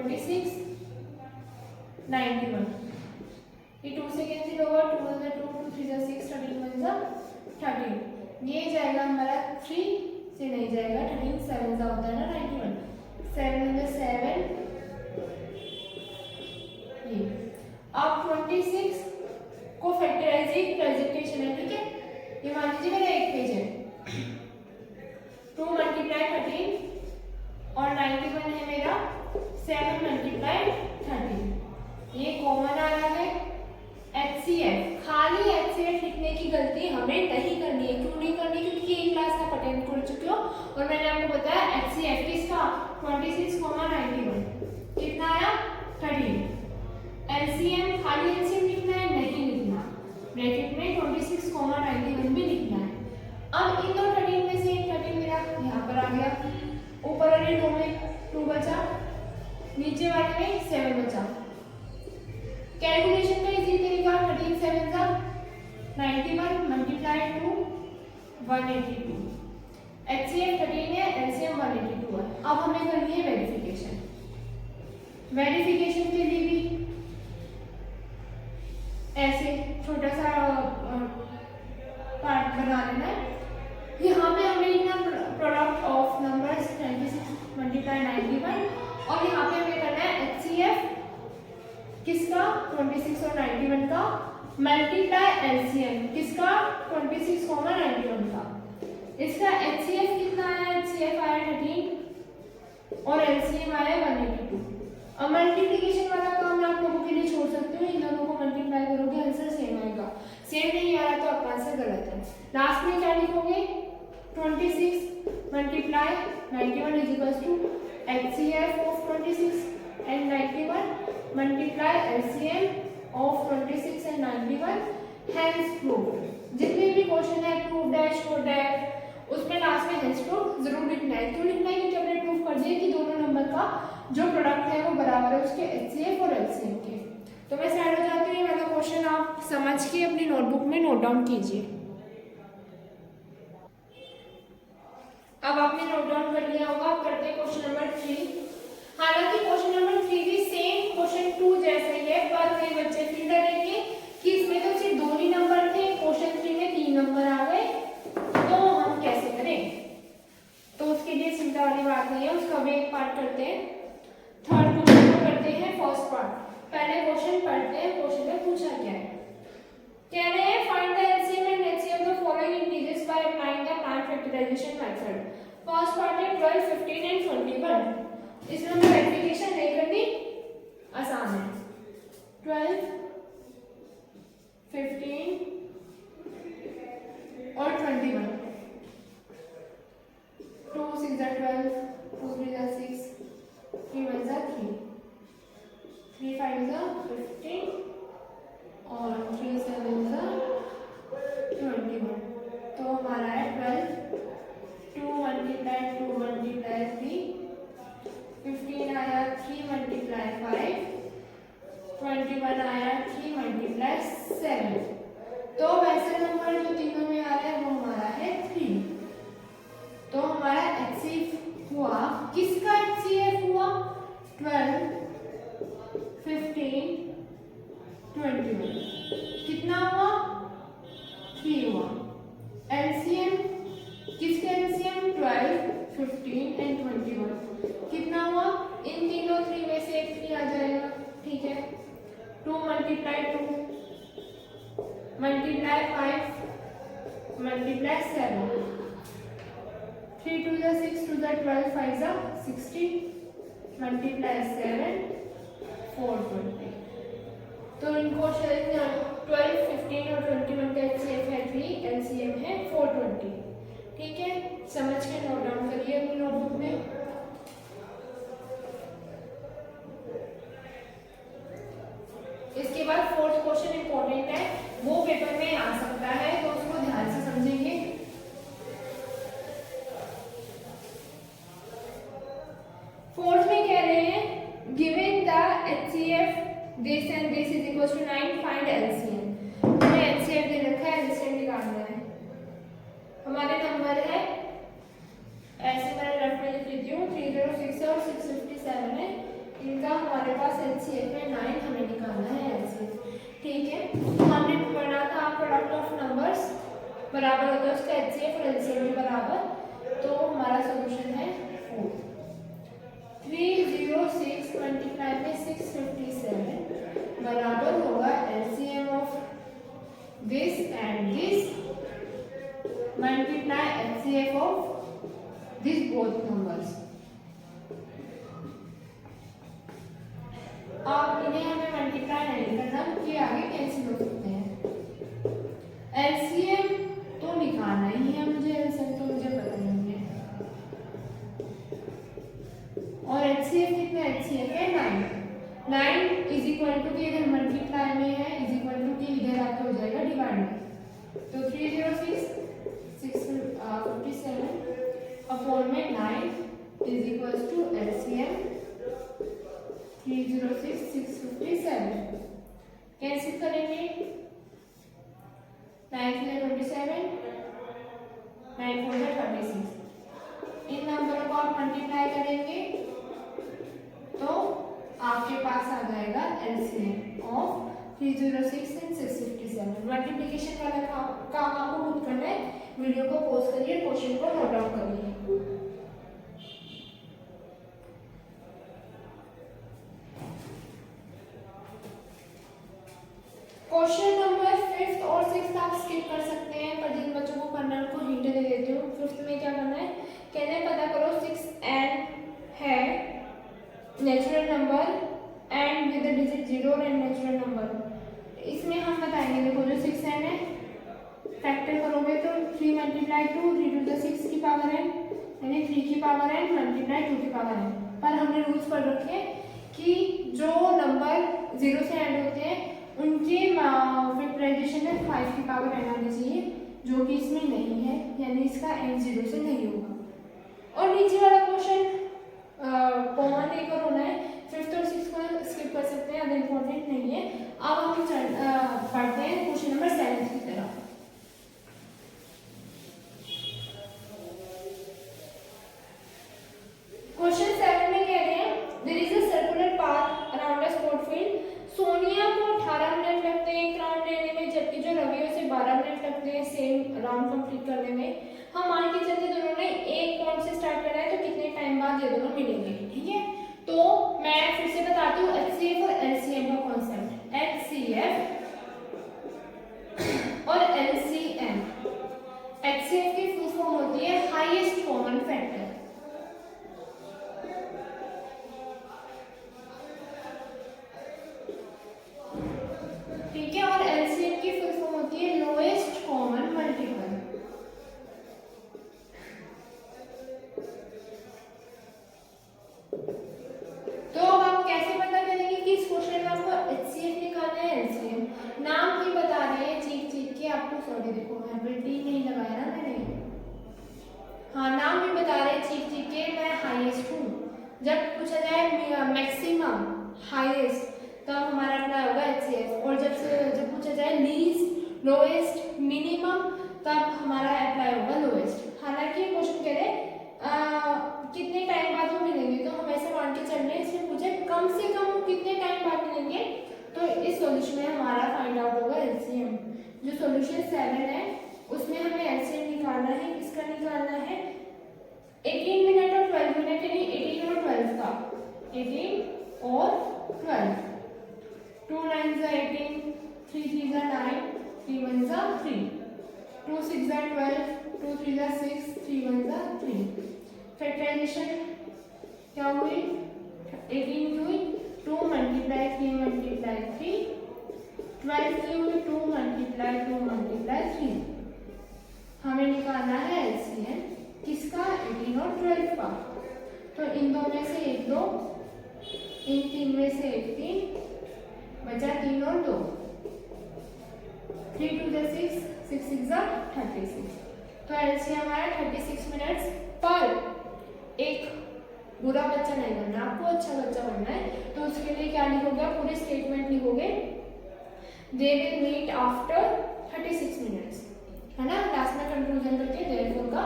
26, 91, ये 2 से कैंसिल होगा, 2 × 2, 2 3 × 6, 13 1 × 13, ये जाएगा हमारा 3 से नहीं जाएगा, 13 7 का होता है ना 91, 7 × 7 ये। अब 26 को फैक्टराइज एक प्रेजेंटेशन है, ठीक है, ये मान लीजिए मेरा एक पेज है, 2 × 13 और 91 है मेरा 7 × 13, ये कॉमन आ रहा है। HCF, खाली HCF लिखने की गलती हमें नहीं करनी है, क्यों नहीं करनी, क्योंकि ये क्लास आप अटेंड कर चुके हो और मैंने आपको बताया HCF किसका 26, 91 कितना आया 13। LCM, खाली LCM लिखना है, नहीं लिखना, ब्रैकेट में 26, 91 भी लिखना है। अब इन दो 13 में से एक 13 मेरा यहाँ पर आ गया, ऊपर वाले 2 में 2 बचा, नीचे वाले में 7 बचा। कैलकुलेशन का इजी तरीका, 13 7 का 91 मल्टीप्लाई टू 182, HCF 13 है, LCM 182 है। अब हमें करनी है वेरिफिकेशन, वेरिफिकेशन के लिए भी ऐसे छोटा सा पार्ट बना लेना है। यहाँ पे हमें लिखना प्रोडक्ट ऑफ नंबर्स 26 मल्टीप्लाई 91 और यहाँ पे हमें करना है HCF किसका 26 और 91 का मल्टीप्लाई LCM किसका 26, 91 का। इसका HCF कितना आया, HCF आया 13 और LCM आया 182। अब मल्टीप्लिकेशन वाला काम मैं आप लोगों के लिए छोड़ सकती हूँ, इन दोनों को मल्टीप्लाई करोगे आंसर सेम आएगा, सेम नहीं आ रहा तो आपका आंसर गलत है। लास्ट में क्या लिखोगे 26 multiply 91 is equals to HCF of 26 and 91 multiply LCM of 26 and 91 hence proved. जितने भी क्वेश्चन है प्रूव्ड है, शोड है, उसमें लास्ट में हेंस प्रूव्ड जरूर लिखना है। क्यों लिखना है, क्योंकि हमने प्रूव कर दिया कि दोनों नंबर का जो प्रोडक्ट है वो बराबर है उसके HCF और LCM के। तो मैं साइड हो जाती हूँ, वाला क्वेश्चन आप समझ के अपनी नोटबुक में नोट डाउन कीजिए। अब आपने नोट डाउन कर लिया होगा, आप करते हैं क्वेश्चन नंबर 3। हालांकि क्वेश्चन नंबर 3 भी सेम क्वेश्चन 2 जैसे ही है, पर कई बच्चे फील करेंगे कि इसमें तो सिर्फ 2 ही नंबर थे, क्वेश्चन 3 में 3 नंबर आ गए, तो हम कैसे करें। तो उसके लिए चिंता वाली बात नहीं है, उसका भी एक पार्ट करते हैं। थर्ड क्वेश्चन को करते हैं फर्स्ट पार्ट। पहले क्वेश्चन पढ़ते हैं, क्वेश्चन में पूछा क्या है। कह रहे हैं find the LCM and HCF of the following integers by applying the plan factorization method. First part है 12, 15 एंड 21। इसमें हमें वेरिफिकेशन नहीं करनी, आसान है। 12, 15 और 21। 2 6 12, 2 3 6, 3 1 3, 3 5 15 और 3 7 21। तो हमारा है 12, 2 मल्टीप्लाई 2 मल्टीप्लाई 3, 15 आया 3 मल्टीप्लाई 5, 21 आया 3 मल्टीप्लाई 7। तो वैसे नंबर जो तीनों में आ रहा है वो हमारा है 3। तो हमारा HCF हुआ, किसका HCF हुआ 12, 15, 21, कितना हुआ 3 हुआ। LCM किसका LCM 12, 15 एंड 21 कितना हुआ, इन तीनों 3 में से एक 3 आ जाएगा, ठीक है। 2 मल्टीप्लाई 2 मल्टीप्लाई 5 मल्टीप्लाई 7, 3 2 6 2 12 5 16 मल्टीप्लाई 7 4 20। तो इनको 12, 15 और 21 का HCF है 3, LCM है 420। ठीक है, समझ के नोट डाउन करिए अपनी नोटबुक में। इसके बाद फोर्थ क्वेश्चन इंपॉर्टेंट है, वो पेपर में आ सकता है, तो उसको ध्यान से समझेंगे। फोर्थ में कह रहे हैं given the HCF this and this is equals to 9, find LCM। बराबर होता है उसका HCF और LCM के बराबर, तो हमारा सॉल्यूशन है 4। 306 मल्टीप्लाई में 657 बराबर होगा LCM of this and this multiply HCF of this both numbers. अब इन्हें हमें मल्टीप्लाई नहीं करना क्योंकि आगे कैंसिल हो सकते हैं। LCM तो निकालना ही है मुझे, LCM तो मुझे पता नहीं है। और HCF कितना, HCF है 9। 9 इज इक्वल टू की इधर मल्टीप्लाई में है, इज इक्वल टू की इधर आके हो जाएगा डिवाइड में। तो 306 657 अपॉन में 9 is equal to LCM 306 657। Cancel करेंगे, 9 3 27, 9 4 36। इन नंबरों को आप मल्टीप्लाई करेंगे तो आपके पास आ जाएगा LCM ऑफ 306 एंड 657। मल्टीप्लिकेशन वाला काम आपको खुद करना है। वीडियो को पॉज करिए, क्वेश्चन को नोट डाउन करिए। क्वेश्चन नंबर 5th और 6th आप स्किप कर सकते हैं, पर जिन बच्चों को करना है उनको हिंट दे देती हूँ। 5th में क्या करना है, कहना है पता करो 6n है natural number and with the digit 0 and natural number. इसमें हम बताएंगे, देखो जो 6n है फैक्टर करोगे तो 3 मल्टीप्लाई 2 3 टू द 6 की पावर n यानी 3 की पावर n मल्टीप्लाई 2 की पावर n। पर हमने रूल्स पढ़ रखे हैं कि जो नंबर 0 से एंड होते हैं उनके फैक्टराइजेशन में 5 की पावर n आनी चाहिए, जो कि इसमें नहीं है, यानी इसका n 0 से नहीं होगा। और नीचे वाला क्वेश्चन कॉमन लेकर होना है। 5th और 6th को स्किप कर सकते हैं, अगर इम्पोर्टेंट नहीं है। अब हम पढ़ते हैं क्वेश्चन नंबर 7 की तरफ। क्वेश्चन 7 में कह रहे हैं there is a circular path around a sport field. Sonia को 18 मिनट लगते हैं एक राउंड लेने में, जबकि जो रवि उसे 12 मिनट लगते हैं सेम राउंड कंप्लीट करने में। हम मान के चलते दोनों ने एक पॉइंट से स्टार्ट करना है, तो कितने टाइम बाद ये दोनों मिलेंगे, ठीक है। तो मैं फिर से बताती हूँ HCF और LCM का कॉन्सेप्ट। HCF और LCM। HCF की फुल फॉर्म होती है हाईएस्ट कॉमन फैक्टर, ठीक है। और LCM की फुल फॉर्म होती है लोएस्ट कॉमन मल्टीपल। तो अब आप कैसे पता करेंगे कि इस क्वेश्चन में आपको HCF निकालना है LCM? नाम ही बता रहे हैं चीख चीख के आपको, सॉरी देखो यहाँ पे टी नहीं लगाया ना मैंने, हाँ नाम भी बता रहे हैं चीख चीख के मैं हाईएस्ट हूँ। जब पूछा जाए मैक्सिमम हाईएस्ट तब हमारा अप्लाई होगा HCF, और जब पूछा जाए लीस्ट लोएस्ट मिनिमम तब हमारा अप्लाई होगा लोएस्ट। हालांकि क्वेश्चन कह रहे कितने टाइम बाद वो मिलेंगे, तो हम ऐसे मान के चल रहे हैं इसमें पूछे कम से कम कितने टाइम बाद मिलेंगे, तो इस सॉल्यूशन में हमारा फाइंड आउट होगा LCM। जो सॉल्यूशन 7 है उसमें हमें LCM निकालना है, किसका निकालना है 18 मिनट और 12 मिनट, यानी 18 और 12 का, 18 और 12, 2 9 18, 3 3 9, 3 1 3, 2 6 12, 2 3 6, 3 1 3। फैक्टराइजेशन क्या हुई 18 की हुई 2 मल्टीप्लाई 3 मल्टीप्लाई 3, 12 की हुई 2 मल्टीप्लाई 2 मल्टीप्लाई 3। हमें निकालना है LCM किसका 18 और 12 का। तो इन दो में से एक 2, इन 3 में से एक 3, बचा 3 और 2, 3 2 6, 6 6 36। तो LCM हमारा 36 मिनट्स पर। एक बुरा बच्चा नहीं बनना, आपको अच्छा बच्चा बनना है, तो उसके लिए क्या लिखोगे, पूरे स्टेटमेंट लिखोगे they will meet after 36 minutes, है ना। लास्ट में कंक्लूजन करके देयरफॉर का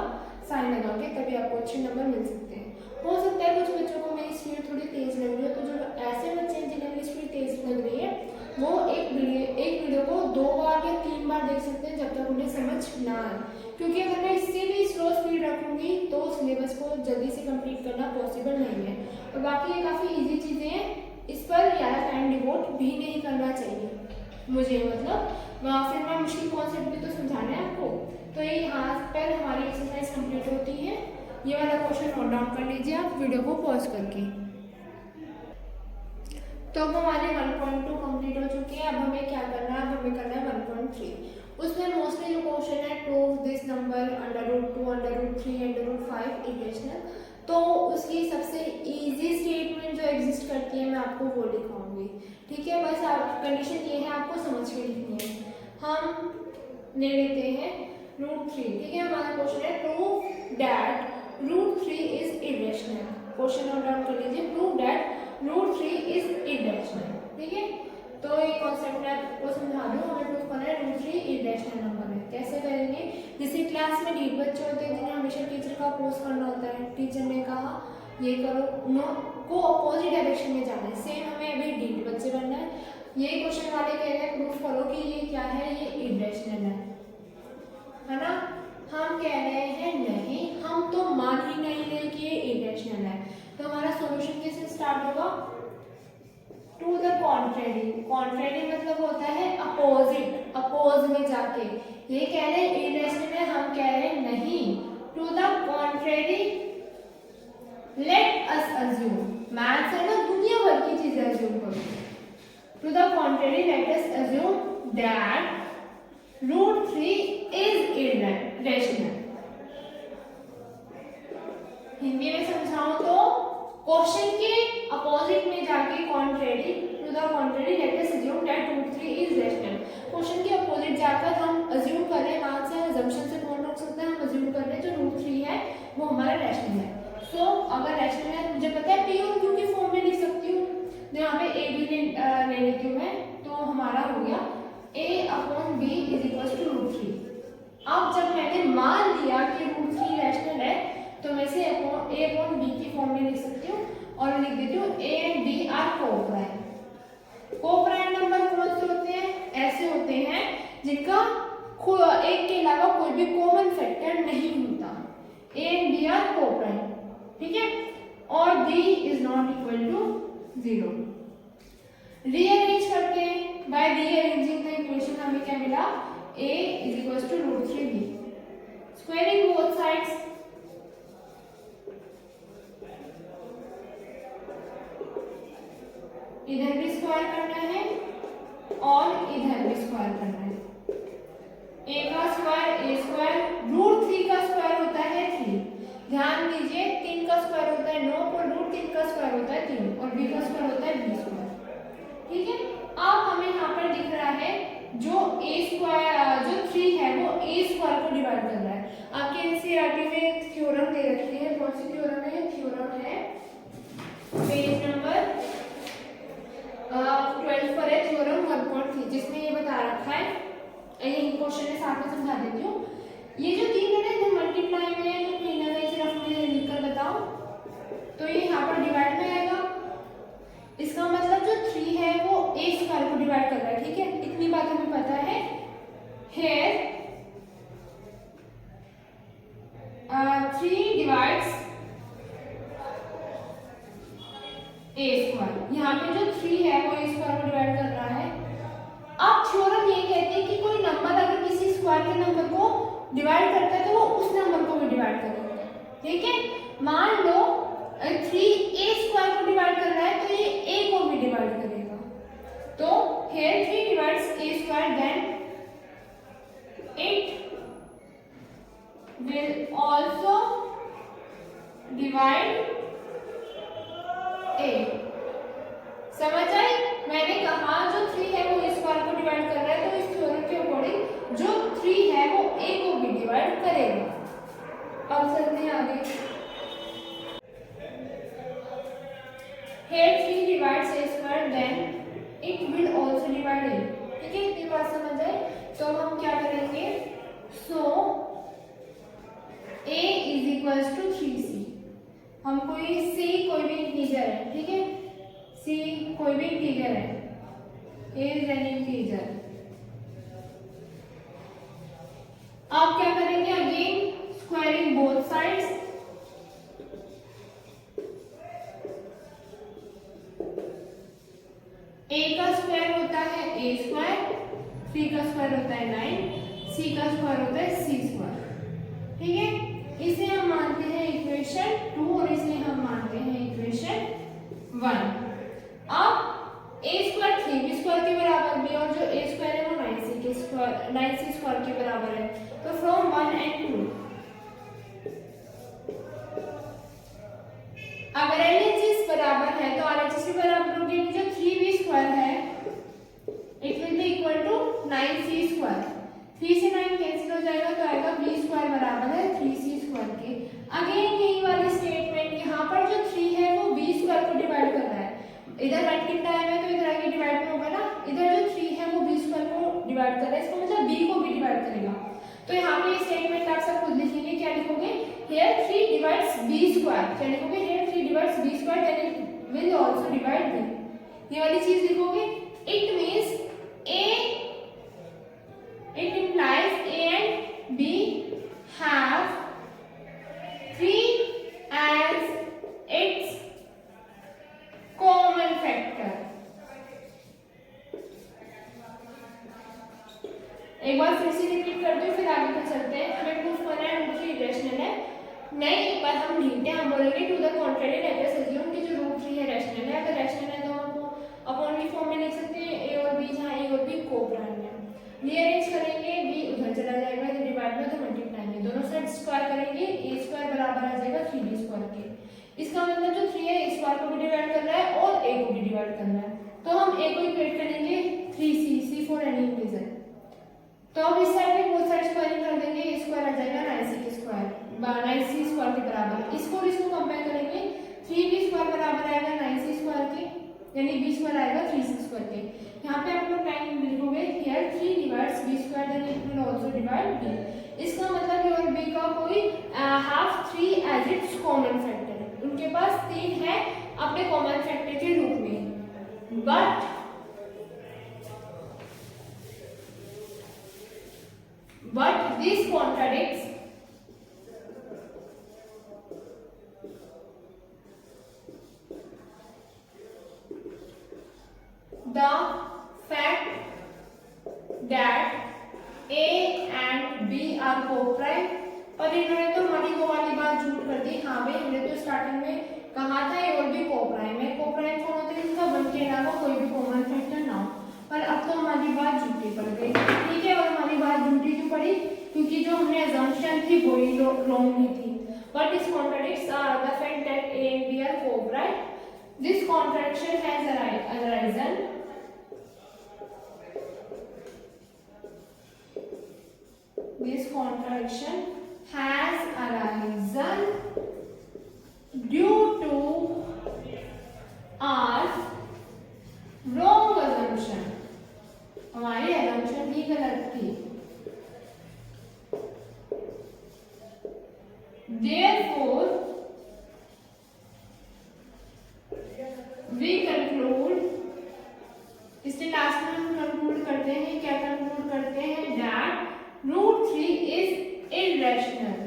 साइन लगाओगे, तभी आपको अच्छे नंबर मिल सकते हैं। हो सकता है कुछ बच्चों को मेरी स्पीड थोड़ी तेज लग रही है, तो जो ऐसे बच्चे हैं जिन्हें मेरी स्पीड तेज लग रही है वो एक वीडियो को 2 बार या 3 बार बार देख सकते हैं जब तक उन्हें समझ ना आए, क्योंकि अगर मैं इससे भी स्लो स्पीड रखूंगी तो सिलेबस को जल्दी से कंप्लीट करना पॉसिबल नहीं है। और बाकी ये काफ़ी इजी चीज़ें हैं, इस पर ज़्यादा टाइम डिवोट भी नहीं करना चाहिए मुझे, मतलब फिर मैं मुश्किल कॉन्सेप्ट भी तो समझाना है आपको। तो ये यहाँ पर हमारी एक्सरसाइज कंप्लीट होती है। ये वाला क्वेश्चन नोट डाउन कर लीजिए आप वीडियो को पॉज करके। तो अब हमारे 1.2 कंप्लीट हो चुके हैं। अब हमें क्या करना है, अब हमें करना है 1.3। उसमें मोस्टली जो क्वेश्चन है प्रूव दिस नंबर √2, √3, √5 इक्वेशनल। तो उसकी सबसे इजी स्टेटमेंट जो एग्जिस्ट करती है मैं आपको वो लिखाऊंगी, ठीक है। बस आप कंडीशन ये है आपको समझ के लिखनी है। हम ले लेते हैं √3, ठीक है। हमारा क्वेश्चन है prove that √3 is irrational. Question note down कर लीजिए, प्रूव दैट √3 इज इरेशनल, ठीक है। तो ये कॉन्सेप्ट मैं आपको समझा दूं, हमें प्रूव करना है √3 इरेशनल नंबर है। कैसे करेंगे, जैसे क्लास में ढीठ बच्चे होते हैं जिन्हें हमेशा टीचर का अपोज करना होता है, टीचर ने कहा ये करो, को अपोजिट डायरेक्शन में जाना है, सेम हमें अभी ढीठ बच्चे बनना है। ये क्वेश्चन वाले कह रहे हैं प्रूफ करो कि ये क्या है, ये इरेशनल है ना। हम कह रहे हैं नहीं, हम तो मान ही नहीं रहे कि ये इरेशनल है। तो हमारा सॉल्यूशन कैसे स्टार्ट होगा, टू द कॉन्ट्रेरी। कॉन्ट्रेरी मतलब होता है अपोजिट, अपोज में जाके। ये कह रहे हैं इरेशनल है, हम कह रहे हैं नहीं, to the contrary let us assume. Maths है ना, दुनिया भर की चीजें अज्यूम करो। To the contrary let us assume that √3 is irrational. Hindi में समझाऊं तो क्वेश्चन के अपोजिट में जाके contrary, to the contrary let us assume that √3 is rational. Question के अपोजिट जाकर हम अज्यूम कर रहे हैं, वहां से अजम्पशन से कौन रोक सकता है, हम अज्यूम कर रहे हैं जो √3 है वो हमारा रैशनल है। सो अगर रैशनल है, मुझे पता है P और Q की फॉर्म में लिख सकती हूँ, यहाँ पे A B ले लेती हूँ मैं, तो हमारा हो गया A/B इज इक्वल टू √3। अब जब मैंने मान लिया कि √3 रैशनल है तो मैं इसे A/B की फॉर्म में लिख सकती हूँ और लिख देती हूँ A and B are coprime. Coprime number कौन से होते हैं, ऐसे होते हैं जिनका एक के अलावा कोई भी कॉमन फैक्टर नहीं होता। A and B are coprime, ठीक है, और B is not equal to 0। Rearrange करते हैं, बाय रीअरेंजिंग द इक्वेशन हमें क्या मिला, A is equal to √3B। Squaring both sides, इधर भी स्क्वायर करना है और इधर भी स्क्वायर करना है। A का स्क्वायर A स्क्वायर, √3 का स्क्वायर होता है 3। ध्यान दीजिए 3 का स्क्वायर होता है 9 और √3 का स्क्वायर होता है 3 और B का स्क्वायर होता है B स्क्वायर, ठीक है। अब हमें यहाँ पर दिख रहा है जो A स्क्वायर जो 3 है वो A स्क्वायर को डिवाइड कर रहा है। आपके एनसीईआरटी में थ्योरम दे रखी है, कौन सी थ्योरम है, ये थ्योरम है पेज नंबर 12 पर है, थ्योरम 1.3, जिसमें ये बता रखा है, यही क्वेश्चन है साथ में समझा देती हूँ। ये जो 3 है ना मल्टीप्लाई में है, तो कहीं ना कहीं सिर्फ मुझे लिखकर बताओ, तो ये यहाँ पर डिवाइड में आएगा। इसका मतलब जो 3 है वो A स्क्वायर को डिवाइड कर रहा है, ठीक है, इतनी बात हमें पता है। Here 3 डिवाइड्स A स्क्वायर, यहाँ पे जो 3 है वो A स्क्वायर को डिवाइड कर रहा है। अब थ्योरम ये कहते हैं कि कोई नंबर अगर किसी स्क्वायर के नंबर को डिवाइड करता है तो वो उस नंबर को भी डिवाइड करेगा, ठीक है। मान लो 3 A स्क्वायर को डिवाइड कर रहा है तो ये A को भी डिवाइड करेगा। तो here 3 divides A square, then it will also divide A। समझ आई, मैंने कहा जो 3 है वो A स्क्वायर को डिवाइड कर रहा है, तो इस थ्योरम के अकॉर्डिंग जो 3 है वो A को भी डिवाइड करेगा। अब चलते हैं आगे। Here 3 divides A square, then it will also divide A, ठीक है, ये बात समझ आए। तो हम क्या करेंगे, so A is equals to 3C। हम C कोई भी इंटीजर है, ठीक है, C कोई भी इंटीजर है, A is an integer। Both sides, a का स्क्वायर होता है a स्क्वायर, 3 का स्क्वायर होता है 9, c का स्क्वायर होता है c स्क्वायर। ठीक है, इसे हम मानते हैं इक्वेशन 2 और इसे हम मानते हैं इक्वेशन 1। अब a स्क्वायर 3b स्क्वायर के बराबर भी और जो a स्क्वायर है वो 9c स्क्वायर के बराबर है। तो फ्रॉम 1 and 2 अगर LHS बराबर है तो RHS के बराबर होगी, जो 3b स्क्वायर है it will be equal to 9c square. 3 से 9 कैंसिल हो जाएगा तो आएगा b स्क्वायर बराबर है 3c स्क्वायर के। अगेन यही वाली स्टेटमेंट, यहाँ पर जो 3 है वो b स्क्वायर को डिवाइड कर रहा है, इधर राइट कितना है तो इधर आगे डिवाइड में होगा ना, इधर जो 3 है वो b स्क्वायर को डिवाइड कर रहा है, इसका मतलब b को भी डिवाइड करेगा। तो यहाँ पे ये स्टेटमेंट आप सब खुद लिखेंगे, क्या लिखोगे, here 3 divides b square, क्या लिखोगे, here 3 divides b square, then it will also divide b, ये वाली चीज लिखोगे। it means a, it implies a and b have 3 as its common factor। एक बार फिर से रिपीट करते हैं फिर आगे पर चलते हैं। हमें प्रूफ करना है रूट 3 इरेशनल है, नहीं एक बार हम लिखते हैं, हम बोलेंगे to the contrary let us assume कि जो रूट 3 है रैशनल है। अगर रैशनल है तो हम अपॉन की फॉर्म में लिख सकते हैं a और b, जहां a और b कोप्राइम है। रीअरेंज करेंगे, b उधर चला जाएगा, इधर डिवाइड में तो मल्टीप्लाई में, दोनों साइड स्क्वायर करेंगे, a स्क्वायर बराबर आ जाएगा 3b स्क्वायर के। इसका मतलब जो 3 है a स्क्वायर को भी डिवाइड कर रहा है और a को भी डिवाइड कर रहा है, तो हम a को इक्वेट करेंगे 3c फॉर एनी इंटीजर। तो अब इस साइड में बोथ साइड स्क्वायरिंग कर देंगे, a स्क्वायर आ जाएगा 9c स्क्वायर, 9c स्क्वायर के बराबर। इसको और इसको कंपेयर करेंगे, 3b स्क्वायर बराबर आएगा 9c स्क्वायर के, यानी b स्क्वायर आएगा 3c स्क्वायर के। यहाँ पे आप लोग टाइम लिखोगे here 3 divides b square then it will also divide b। इसका मतलब a और b का कोई have 3 as its common factor, उनके पास 3 है अपने कॉमन फैक्टर के रूप में। but this contradicts the fact that a and b are co-prime। पर इन्होंने तो हमारी वो वाली बात झूठ कर दी। हाँ भाई, हमने तो स्टार्टिंग में कहा था a और b को-प्राइम है। को-प्राइम कौन होते हैं, जिनका 1 के अलावा कोई भी कॉमन फैक्टर ना हो। पर अब तो हमारी बात झूठी पड़ गई, ठीक है। और हमारी बात झूठी क्यों पड़ी, क्योंकि जो हमने अजम्पशन थी वही रॉन्ग नहीं थी। But this contradicts the fact that a and b are co-prime। This contradiction has arisen due to our wrong assumption। हमारी assumption ही गलत थी। Therefore, we conclude, इसके लास्ट में हम कंक्लूड करते हैं, क्या कंक्लूड करते हैं, that root 3 is irrational।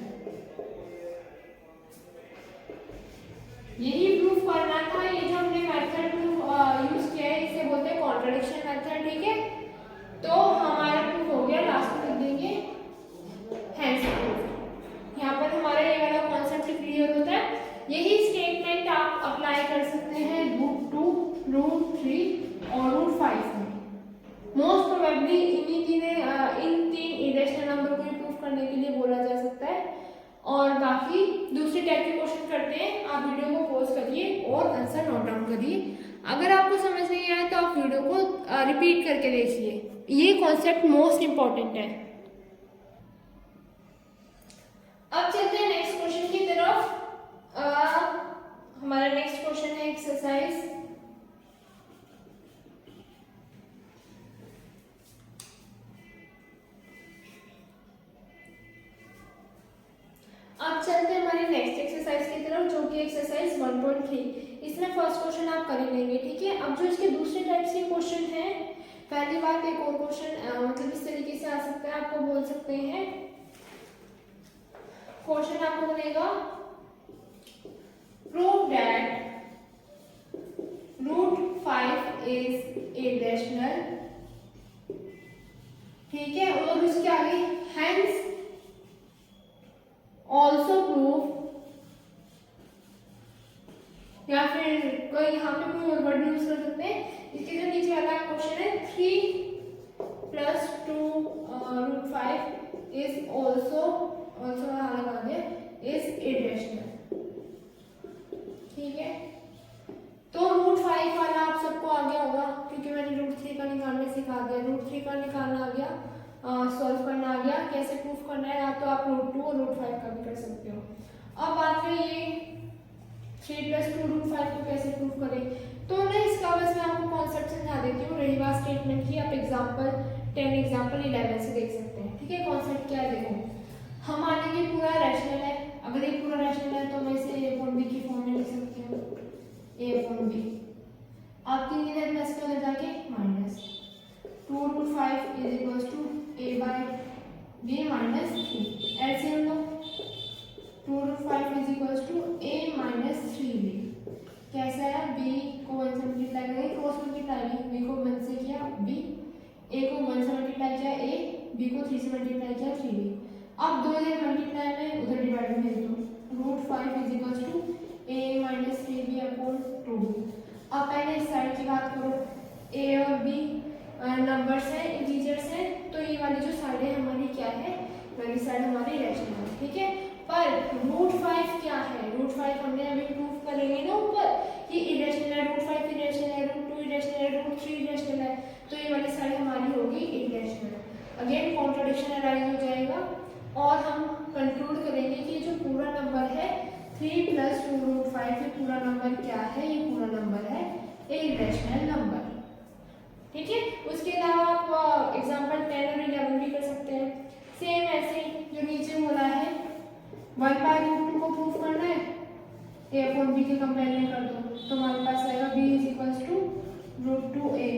यही प्रूफ करना था। ये जो हमने मेथड यूज किया है इसे बोलते हैं कॉन्ट्रडिक्शन मेथड, ठीक है। तो हमारा प्रूफ हो गया, लास्ट में लिख देंगे हेंस प्रूफ। यहाँ पर हमारा ये वाला कॉन्सेप्ट क्लियर होता है। यही स्टेटमेंट आप अप्लाई कर सकते हैं रूट 2, रूट 3 और रूट 5 में। मोस्ट प्रोबेबली इन तीन इरेशनल नंबर को प्रूफ करने के लिए बोला जा सकता है। और बाकी दूसरे टाइप के क्वेश्चन करते हैं, आप वीडियो को पॉज करिए और आंसर नोट डाउन करिए। अगर आपको समझ नहीं आया तो आप वीडियो को रिपीट करके देखिए, ये कॉन्सेप्ट मोस्ट इंपॉर्टेंट है। अब चलते हैं नेक्स्ट क्वेश्चन की तरफ। हमारा नेक्स्ट क्वेश्चन है एक्सरसाइज अब चलते हैं हमारी नेक्स्ट एक्सरसाइज की तरफ, जो कि एक्सरसाइज 1.3। इसमें फर्स्ट क्वेश्चन आप कर लेंगे, ठीक है। अब जो इसके दूसरे टाइप्स के क्वेश्चन हैं, पहली बात एक और क्वेश्चन मतलब इस तरीके से आ सकता है, आपको बोल सकते हैं क्वेश्चन आपको बनेगा प्रूव दैट √5 इज इरेशनल, ठीक है, और उसके आगे हेंस ऑल्सो प्रूव, या फिर कोई यहाँ पे कोई और वर्ड यूज कर सकते हैं। इसके जो नीचे वाला क्वेश्चन है 3 + 2 √5 इज ऑल्सो लगा दिया इज इरेशनल, ठीक है। तो √5 वाला आप सबको आ गया होगा क्योंकि मैंने √3 का निकालना सिखा दिया। √3 का निकालना आ गया, सॉल्व करना आ गया, कैसे प्रूफ करना है, या तो आप √2 और √5 का भी कर सकते हो। अब बात करिए 3 + 2 √5 को कैसे प्रूफ करें। तो ना इसका बस मैं आपको कॉन्सेप्ट समझा देती हूँ। रही बात स्टेटमेंट की, आप एग्जाम्पल 10 एग्जाम्पल 11 से देख सकते हैं, ठीक है। कॉन्सेप्ट क्या है देखो, हम मानेंगे पूरा रैशनल है। अगर ये पूरा रैशनल है तो मैं इसे a/b की फॉर्म में लिख सकती हूँ, a/b। आप 3 इधर प्लस के उधर जाके minus 2 √5 is a/b -3। LCM low, 2 √5 is a - 3b। कैसा है, b को 1 से मल्टीप्लाई करेंगे, क्रॉस मल्टीप्लाई, b को 1 से किया b, a को 1 से मल्टीप्लाई किया a, b को 3 से मल्टीप्लाई किया 3b। अब दो इधर मल्टीप्लाई में उधर डिवाइड में भेज दो, √5 इज a - 3b/2b। अब पहले इस साइड की बात करो, a और b नंबर्स हैं, इंटीजर्स हैं, तो ये वाली जो साइड है हमारी क्या है, वाली साइड हमारी रैशनल है, ठीक है। पर √5 क्या है, √5 हमने अभी प्रूफ करेंगे ना ऊपर, ये इरेशनल है, √5 इरेशनल है, √2 इरेशनल है, √3 इरेशनल है, तो ये वाली साइड हमारी होगी इरेशनल। अगेन कॉन्ट्रडिक्शन अराइज हो जाएगा और हम कंक्लूड करेंगे कि ये जो पूरा नंबर है 3 + 2 √5, ये पूरा नंबर क्या है, ये पूरा नंबर है इरेशनल नंबर, ठीक है। उसके अलावा आप एग्जाम्पल 10 और 11 भी कर सकते हैं। सेम ऐसे जो नीचे बोला है 1/√2 को प्रूफ करना है, a/b के कंपेयर में कर दो, तो हमारे पास आएगा b = √2a।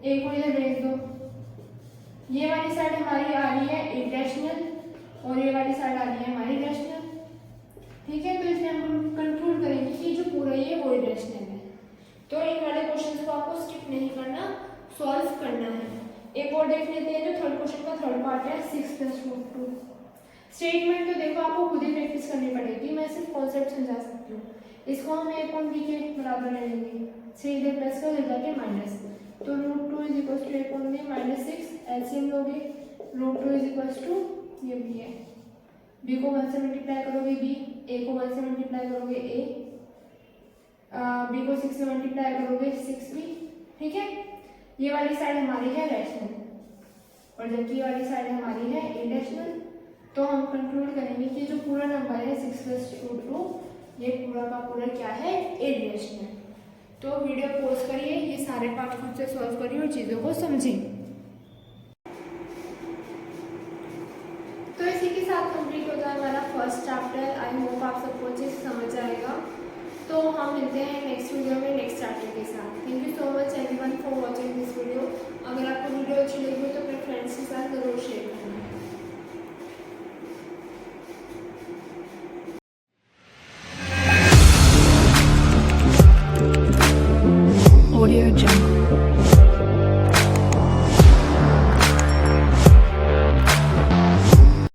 a को इधर भेज दो, ये वाली साइड हमारी आ रही है इरेशनल और ये वाली साइड आ रही है हमारी रैशनल, ठीक है। तो इसमें हम कंक्लूड करेंगे कि जो पूरा ये वो इरेशनल है। तो इन वाले क्वेश्चंस को आपको स्किप नहीं करना, सॉल्व करना है। एक और देख लेते हैं जो थर्ड क्वेश्चन का थर्ड पार्ट है 6 + √2। स्टेटमेंट तो देखो आपको खुद ही प्रैक्टिस करनी पड़ेगी, मैं सिर्फ कॉन्सेप्ट समझा सकती हूँ। इसको हम a/b के बराबर ले लेंगे, 3 इधर प्लस का उधर जाके माइनस, तो √2 = a/b -6। एलसीएम लोगे, √2 ये b है, b को 1 से मल्टीप्लाई करोगे b, a को 1 से मल्टीप्लाई करोगे a, b को 6 से मल्टीप्लाई करोगे 6b, ठीक है। ये वाली साइड हमारी है रैशनल और जबकि ये वाली साइड हमारी है इरेशनल। तो हम कंक्लूड करेंगे कि जो पूरा नंबर है 6 + √2, ये पूरा का पूरा क्या है, इरेशनल। तो वीडियो पॉज करिए, ये सारे पार्ट खुद से सॉल्व करिए और चीज़ों को समझिए। तो इसी के साथ कंप्लीट होता है हमारा फर्स्ट चैप्टर। आई होप आप सबको अच्छे से समझ आएगा। तो हम मिलते हैं नेक्स्ट वीडियो में नेक्स्ट चैप्टर के साथ। Thank you so much everyone for watching this video. अगर आपको वीडियो अच्छी लगी हो तो अपने फ्रेंड्स के साथ ज़रूर शेयर करना।